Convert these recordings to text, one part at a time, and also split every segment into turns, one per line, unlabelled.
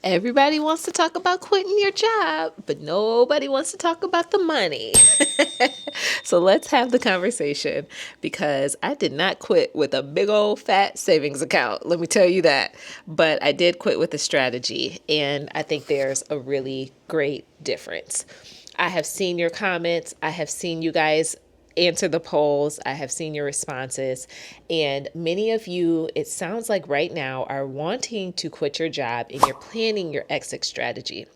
Everybody wants to talk about quitting your job, but nobody wants to talk about the money. So let's have the conversation because I did not quit with a big old fat savings account. Let me tell you that. But I did quit with a strategy, and I think there's a really great difference. I have seen your comments. I have seen you guys answer the polls. I have seen your responses. And many of you, it sounds like right now, are wanting to quit your job and you're planning your exit strategy.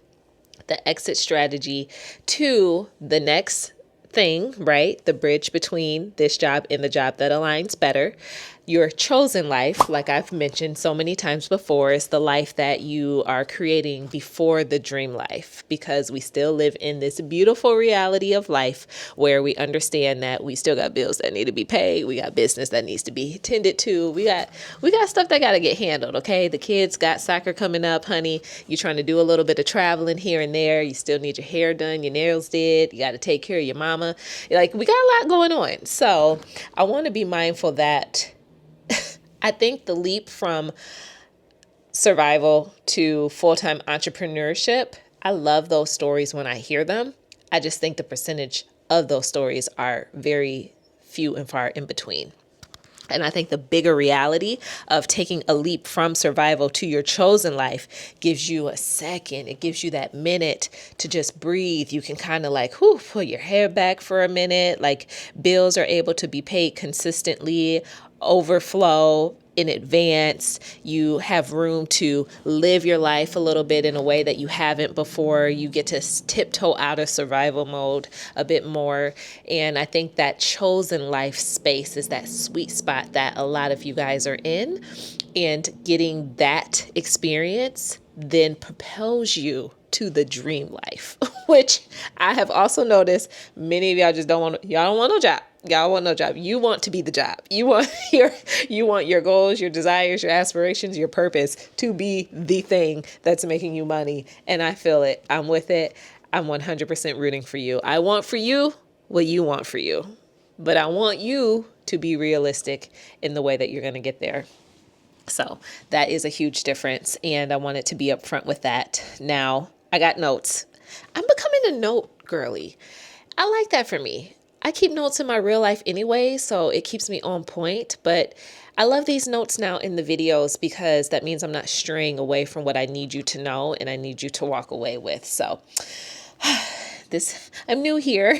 The exit strategy to the next thing, right? The bridge between this job and the job that aligns better. Your chosen life, like I've mentioned so many times before, is the life that you are creating before the dream life, because we still live in this beautiful reality of life where we understand that we still got bills that need to be paid. We got business that needs to be tended to. We got stuff that got to get handled. Okay. The kids got soccer coming up, honey. You're trying to do a little bit of traveling here and there. You still need your hair done, your nails did. You got to take care of your mama. Like, we got a lot going on. So I want to be mindful that I think the leap from survival to full-time entrepreneurship, I love those stories when I hear them. I just think the percentage of those stories are very few and far in between. And I think the bigger reality of taking a leap from survival to your chosen life gives you a second. It gives you that minute to just breathe. You can kind of like, pull your hair back for a minute. Like, bills are able to be paid consistently, overflow in advance. You have room to live your life a little bit in a way that you haven't before. You get to tiptoe out of survival mode a bit more. And I think that chosen life space is that sweet spot that a lot of you guys are in. And getting that experience then propels you to the dream life, which I have also noticed many of y'all just y'all don't want no job. Y'all want no job. You want to be the job. You want your goals, your desires, your aspirations, your purpose to be the thing that's making you money. And I feel it. I'm with it. I'm 100% rooting for you. I want for you what you want for you, but I want you to be realistic in the way that you're going to get there. So that is a huge difference. And I wanted to be upfront with that. Now, I got notes. I'm becoming a note girly. I like that for me. I keep notes in my real life anyway, so it keeps me on point. But I love these notes now in the videos because that means I'm not straying away from what I need you to know and I need you to walk away with. So I'm new here.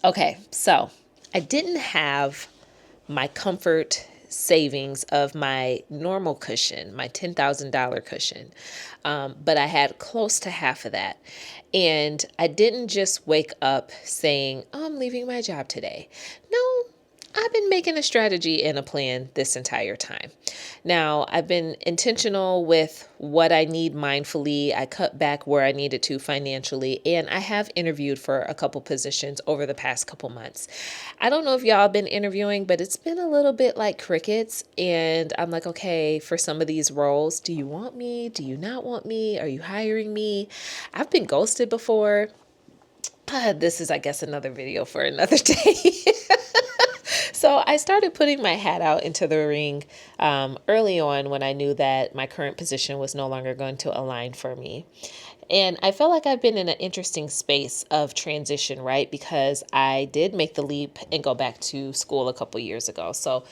Okay, so I didn't have my comfort savings of my normal cushion, my $10,000 cushion. But I had close to half of that. And I didn't just wake up saying, oh, I'm leaving my job today. No, I've been making a strategy and a plan this entire time. Now, I've been intentional with what I need mindfully. I cut back where I needed to financially, and I have interviewed for a couple positions over the past couple months. I don't know if y'all been interviewing, but it's been a little bit like crickets. And I'm like, okay, for some of these roles, do you want me? Do you not want me? Are you hiring me? I've been ghosted before. This is, I guess, another video for another day. So I started putting my hat out into the ring early on when I knew that my current position was no longer going to align for me. And I feel like I've been in an interesting space of transition, right? Because I did make the leap and go back to school a couple years ago. So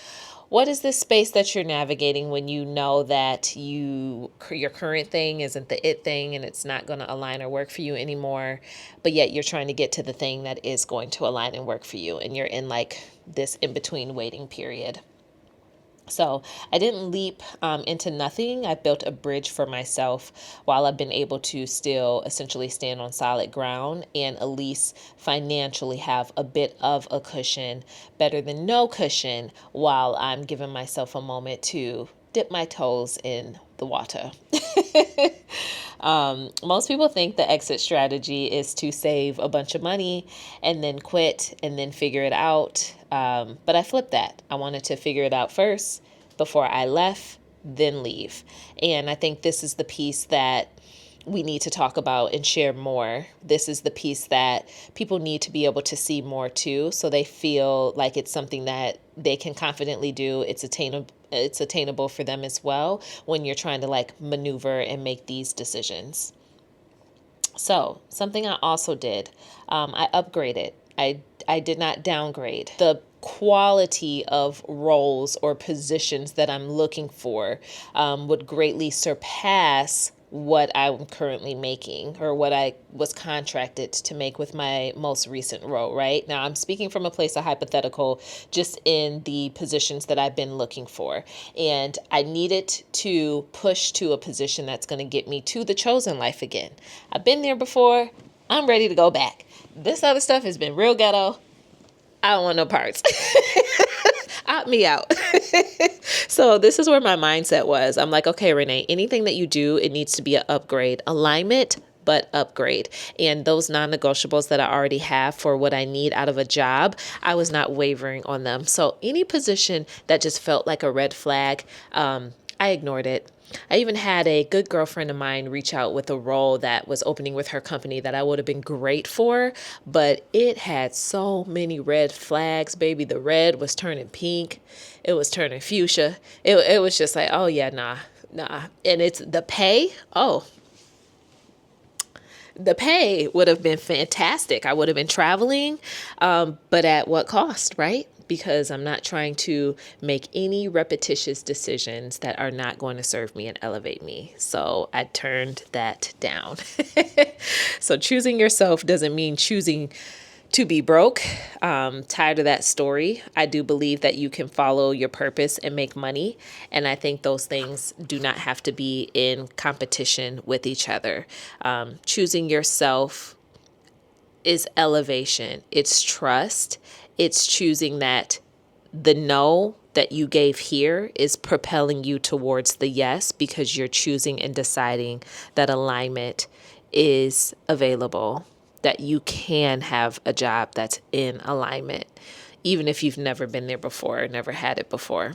what is this space that you're navigating when you know that your current thing isn't the it thing and it's not going to align or work for you anymore, but yet you're trying to get to the thing that is going to align and work for you, and you're in like this in-between waiting period? So I didn't leap into nothing. I built a bridge for myself while I've been able to still essentially stand on solid ground and at least financially have a bit of a cushion, better than no cushion, while I'm giving myself a moment to dip my toes in the water. Most people think the exit strategy is to save a bunch of money and then quit and then figure it out. But I flipped that. I wanted to figure it out first before I left, then leave. And I think this is the piece that we need to talk about and share more. This is the piece that people need to be able to see more too, so they feel like it's something that they can confidently do. It's attainable for them as well when you're trying to like maneuver and make these decisions. So something I also did, I upgraded. I did not downgrade. The quality of roles or positions that I'm looking for would greatly surpass what I'm currently making or what I was contracted to make with my most recent role, right? Now, I'm speaking from a place of hypothetical, just in the positions that I've been looking for. And I needed to push to a position that's going to get me to the chosen life again. I've been there before. I'm ready to go back. This other stuff has been real ghetto. I don't want no parts. Opt me out. So this is where my mindset was. I'm like, okay, Renee, anything that you do, it needs to be an upgrade. Alignment, but upgrade. And those non-negotiables that I already have for what I need out of a job, I was not wavering on them. So any position that just felt like a red flag, I ignored it. I even had a good girlfriend of mine reach out with a role that was opening with her company that I would have been great for, but it had so many red flags, baby. The red was turning pink. It was turning fuchsia. It was just like, oh yeah, nah. And it's the pay. Oh, the pay would have been fantastic. I would have been traveling, but at what cost, right? Because I'm not trying to make any repetitious decisions that are not going to serve me and elevate me. So I turned that down. So choosing yourself doesn't mean choosing to be broke. Tired of that story. I do believe that you can follow your purpose and make money. And I think those things do not have to be in competition with each other. Choosing yourself is elevation. It's trust. It's choosing that the no that you gave here is propelling you towards the yes, because you're choosing and deciding that alignment is available, that you can have a job that's in alignment, even if you've never been there before, never had it before.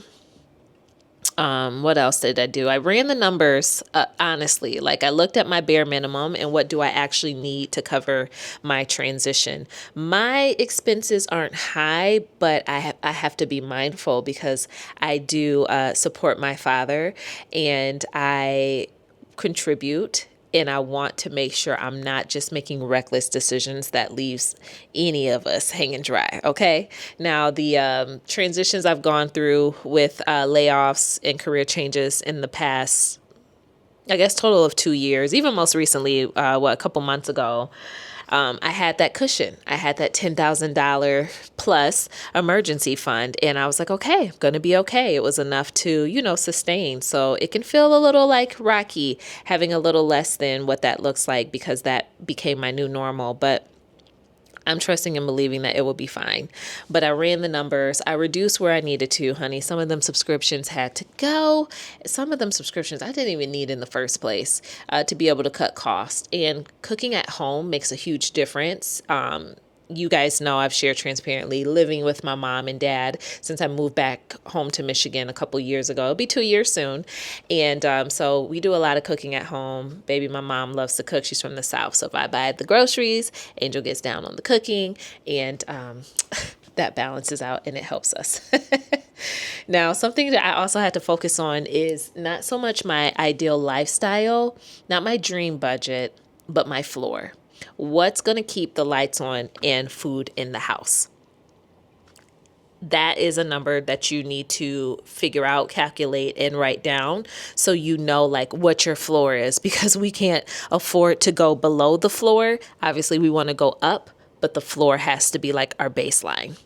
What else did I do? I ran the numbers, honestly. Like, I looked at my bare minimum and what do I actually need to cover my transition. My expenses aren't high, but I have to be mindful because I do support my father, and I contribute, and I want to make sure I'm not just making reckless decisions that leaves any of us hanging dry. Okay. Now, the transitions I've gone through with layoffs and career changes in the past, I guess, total of 2 years, even most recently, a couple months ago, I had that cushion. I had that $10,000 plus emergency fund. And I was like, okay, I'm going to be okay. It was enough to, sustain. So it can feel a little like rocky having a little less than what that looks like, because that became my new normal. But I'm trusting and believing that it will be fine. But I ran the numbers. I reduced where I needed to, honey. Some of them subscriptions had to go. Some of them subscriptions I didn't even need in the first place, to be able to cut costs. And cooking at home makes a huge difference. You guys know I've shared transparently living with my mom and dad since I moved back home to Michigan a couple years ago. It'll be 2 years soon. And so we do a lot of cooking at home. Baby, my mom loves to cook. She's from the South. So if I buy the groceries, Angel gets down on the cooking, and that balances out and it helps us. Now, something that I also had to focus on is not so much my ideal lifestyle, not my dream budget, but my floor. What's going to keep the lights on and food in the house? That is a number that you need to figure out, calculate, and write down, so you know like what your floor is, because we can't afford to go below the floor. Obviously, we want to go up, but the floor has to be like our baseline.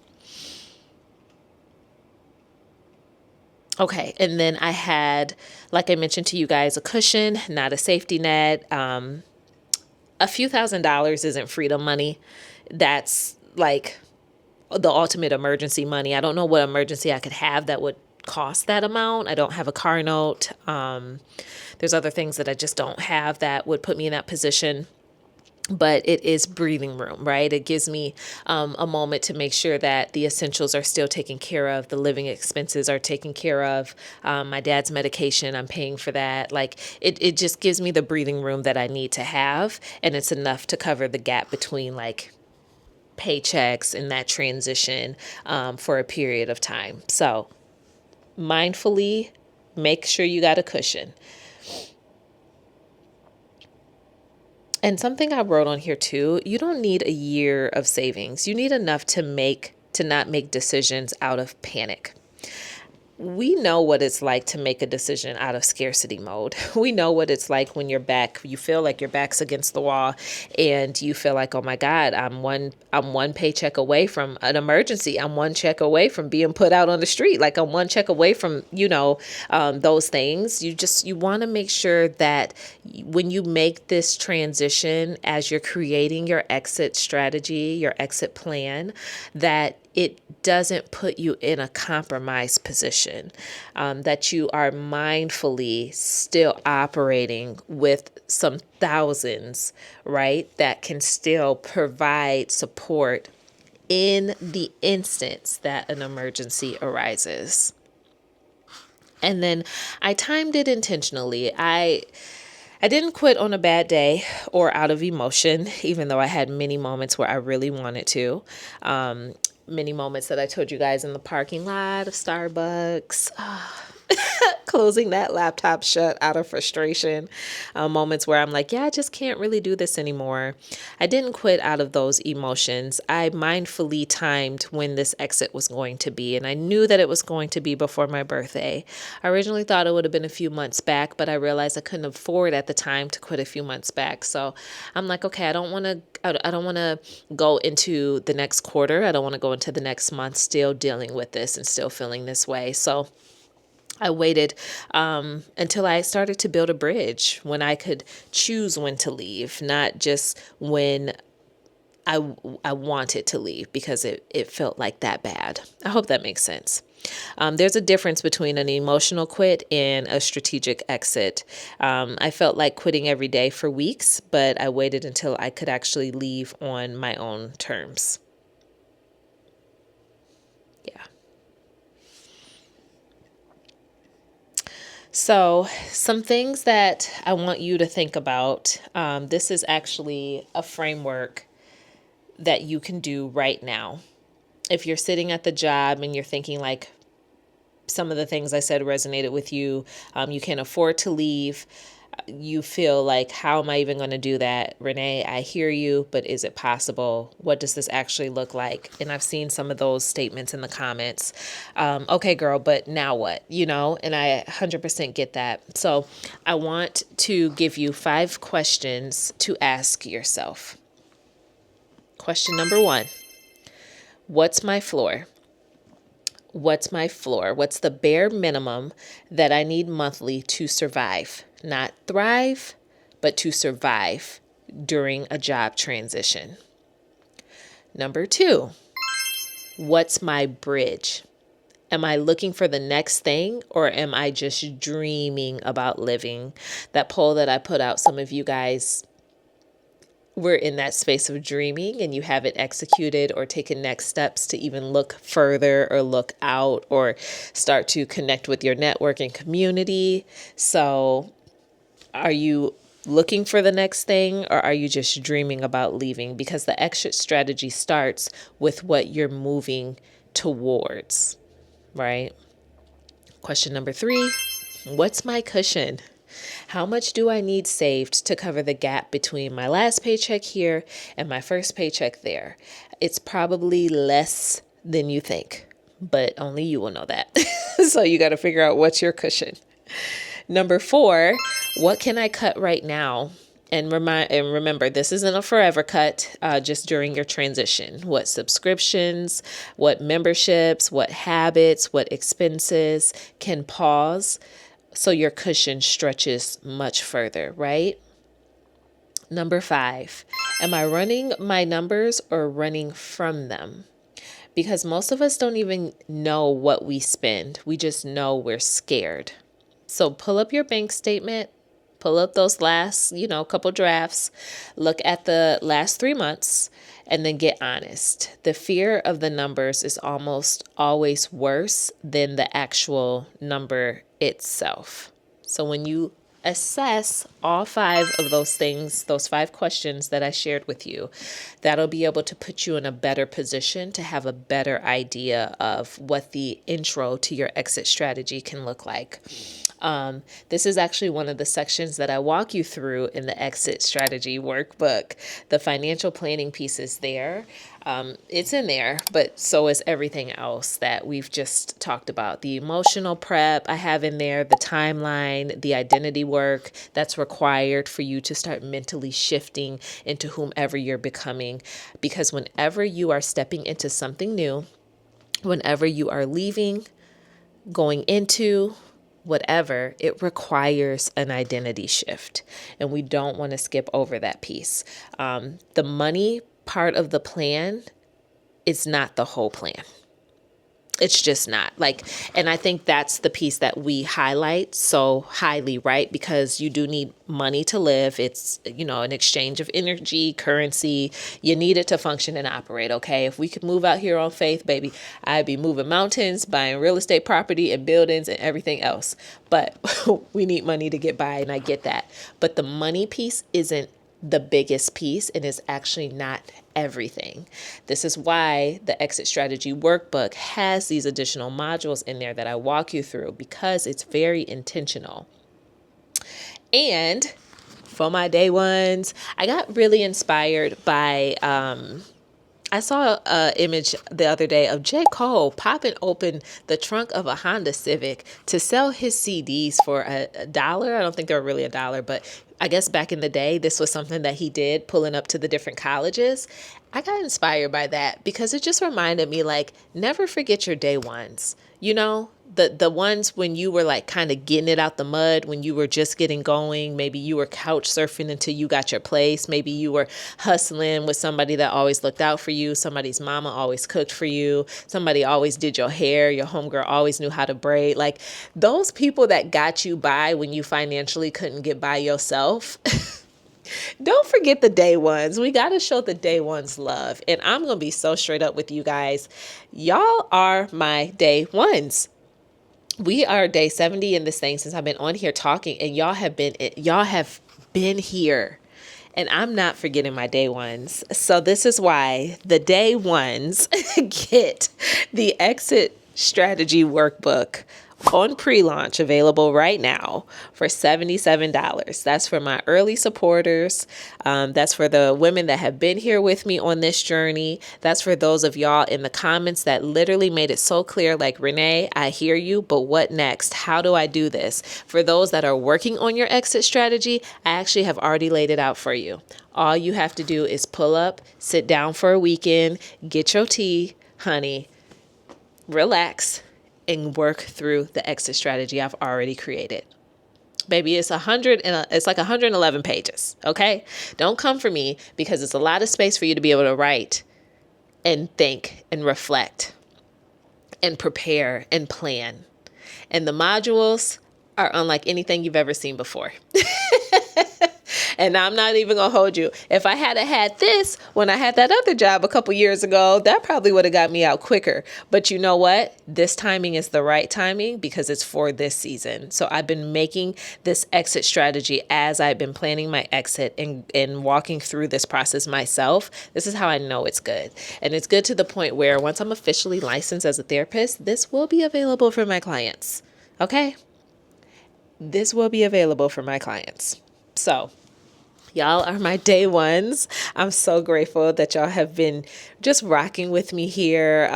Okay, and then I had, like I mentioned to you guys, a cushion, not a safety net. A few $1,000s isn't freedom money. That's like the ultimate emergency money. I don't know what emergency I could have that would cost that amount. I don't have a car note. There's other things that I just don't have that would put me in that position. but it is breathing room, right? It gives me a moment to make sure that the essentials are still taken care of, the living expenses are taken care of, my dad's medication, I'm paying for that. Like it just gives me the breathing room that I need to have, and it's enough to cover the gap between like paychecks and that transition for a period of time. So mindfully make sure you got a cushion. And something I wrote on here too, you don't need a year of savings. You need enough to not make decisions out of panic. We know what it's like to make a decision out of scarcity mode. We know what it's like when you feel like your back's against the wall and you feel like, oh my God, I'm one paycheck away from an emergency. I'm one check away from being put out on the street. Like I'm one check away from, those things. You want to make sure that when you make this transition, as you're creating your exit strategy, your exit plan, that it doesn't put you in a compromised position, that you are mindfully still operating with some thousands, right, that can still provide support in the instance that an emergency arises. And then I timed it intentionally. I didn't quit on a bad day or out of emotion, even though I had many moments where I really wanted to. Many moments that I told you guys in the parking lot of Starbucks, closing that laptop shut out of frustration, moments where I'm like, yeah, I just can't really do this anymore. I didn't quit out of those emotions. I mindfully timed when this exit was going to be, and I knew that it was going to be before my birthday. I originally thought it would have been a few months back, but I realized I couldn't afford at the time to quit a few months back. So I'm like, okay, I don't want to go into the next quarter. I don't want to go into the next month still dealing with this and still feeling this way. So I waited until I started to build a bridge when I could choose when to leave, not just when I wanted to leave because it felt like that bad. I hope that makes sense. There's a difference between an emotional quit and a strategic exit. I felt like quitting every day for weeks, but I waited until I could actually leave on my own terms. Yeah. So, some things that I want you to think about. This is actually a framework that you can do right now. If you're sitting at the job and you're thinking like some of the things I said resonated with you, you can't afford to leave. You feel like, how am I even going to do that? Renee, I hear you, but is it possible? What does this actually look like? And I've seen some of those statements in the comments. Okay, girl, but now what? And I 100% get that. So I want to give you 5 questions to ask yourself. Question number 1, what's my floor? What's my floor? What's the bare minimum that I need monthly to survive? Not thrive, but to survive during a job transition. Number 2, what's my bridge? Am I looking for the next thing, or am I just dreaming about living? That poll that I put out, some of you guys were in that space of dreaming and you haven't executed or taken next steps to even look further or look out or start to connect with your network and community. So are you looking for the next thing, or are you just dreaming about leaving? Because the exit strategy starts with what you're moving towards, right? Question number 3, what's my cushion? How much do I need saved to cover the gap between my last paycheck here and my first paycheck there? It's probably less than you think, but only you will know that. So you got to figure out what's your cushion. Number 4, what can I cut right now? And remember, this isn't a forever cut, just during your transition. What subscriptions, what memberships, what habits, what expenses can pause so your cushion stretches much further, right? Number 5, am I running my numbers or running from them? Because most of us don't even know what we spend. We just know we're scared. So pull up your bank statement, Pull up those last, couple drafts, look at the last 3 months, and then get honest. The fear of the numbers is almost always worse than the actual number itself. So when you assess all 5 of those things, those 5 questions that I shared with you, that'll be able to put you in a better position to have a better idea of what the intro to your exit strategy can look like. This is actually one of the sections that I walk you through in the exit strategy workbook. The financial planning piece is there. It's in there, but so is everything else that we've just talked about. The emotional prep I have in there, the timeline, the identity work that's required for you to start mentally shifting into whomever you're becoming. Because whenever you are stepping into something new, whenever you are leaving, going into whatever, it requires an identity shift. And we don't want to skip over that piece. The money part of the plan is not the whole plan. It's just not and I think that's the piece that we highlight so highly, right? Because you do need money to live. It's, an exchange of energy, currency. You need it to function and operate. Okay. If we could move out here on faith, baby, I'd be moving mountains, buying real estate property and buildings and everything else. But we need money to get by. And I get that. But the money piece isn't the biggest piece and is actually not everything. This is why the exit strategy workbook has these additional modules in there that I walk you through, because it's very intentional. And for my day ones, I got really inspired by I saw an image the other day of J. Cole popping open the trunk of a Honda Civic to sell his CDs for $1. I don't think they were really $1, but I guess back in the day, this was something that he did, pulling up to the different colleges. I got inspired by that because it just reminded me, never forget your day ones. The ones when you were kind of getting it out the mud, when you were just getting going. Maybe you were couch surfing until you got your place. Maybe you were hustling with somebody that always looked out for you. Somebody's mama always cooked for you. Somebody always did your hair. Your homegirl always knew how to braid. Those people that got you by when you financially couldn't get by yourself. Don't forget the day ones. We got to show the day ones love. And I'm going to be so straight up with you guys. Y'all are my day ones. We are day 70 in this thing since I've been on here talking, and y'all have been here, and I'm not forgetting my day ones. So this is why the day ones get the exit strategy workbook on pre-launch, available right now for $77. That's for my early supporters. That's for the women that have been here with me on this journey. That's for those of y'all in the comments that literally made it so clear, Renee, I hear you, but what next? How do I do this? For those that are working on your exit strategy, I actually have already laid it out for you. All you have to do is pull up, sit down for a weekend, get your tea, honey, relax, and work through the exit strategy I've already created. Baby, it's 111 pages. Okay. Don't come for me, because it's a lot of space for you to be able to write and think and reflect and prepare and plan. And the modules are unlike anything you've ever seen before. And I'm not even going to hold you. If I had this when I had that other job a couple years ago, that probably would have got me out quicker. But you know what? This timing is the right timing because it's for this season. So I've been making this exit strategy as I've been planning my exit and walking through this process myself. This is how I know it's good. And it's good to the point where once I'm officially licensed as a therapist, this will be available for my clients. Okay? This will be available for my clients. So y'all are my day ones. I'm so grateful that y'all have been just rocking with me here.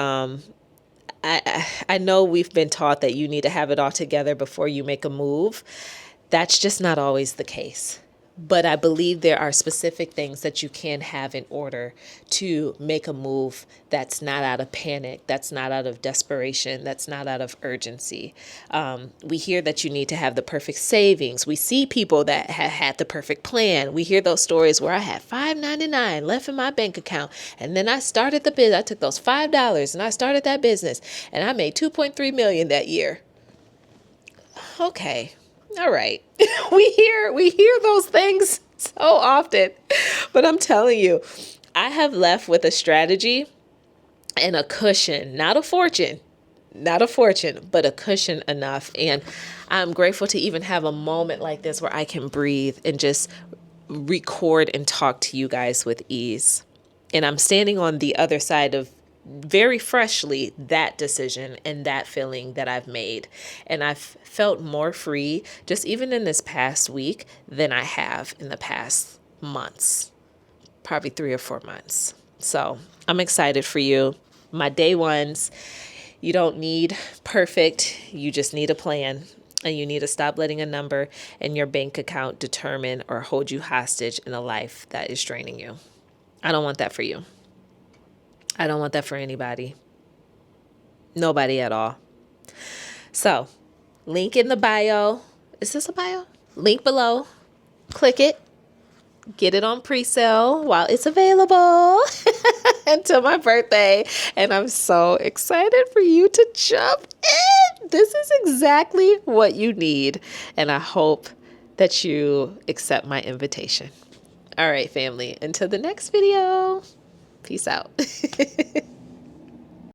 I know we've been taught that you need to have it all together before you make a move. That's just not always the case. But I believe there are specific things that you can have in order to make a move that's not out of panic, that's not out of desperation, that's not out of urgency. We hear that you need to have the perfect savings. We see people that have had the perfect plan. We hear those stories where I had $5.99 left in my bank account, and then I started the business. I took those $5 and I started that business, and I made $2.3 million that year. Okay. All right. We hear those things so often. But I'm telling you, I have left with a strategy and a cushion, not a fortune, but a cushion enough. And I'm grateful to even have a moment like this where I can breathe and just record and talk to you guys with ease. And I'm standing on the other side of very freshly that decision and that feeling that I've made. And I've felt more free just even in this past week than I have in the past months, probably 3 or 4 months. So I'm excited for you. My day ones, you don't need perfect, you just need a plan. And you need to stop letting a number in your bank account determine or hold you hostage in a life that is draining you. I don't want that for you. I don't want that for anybody. Nobody at all. So, link in the bio. Is this a bio? Link below. Click it. Get it on pre-sale while it's available until my birthday. And I'm so excited for you to jump in. This is exactly what you need. And I hope that you accept my invitation. All right, family. Until the next video. Peace out.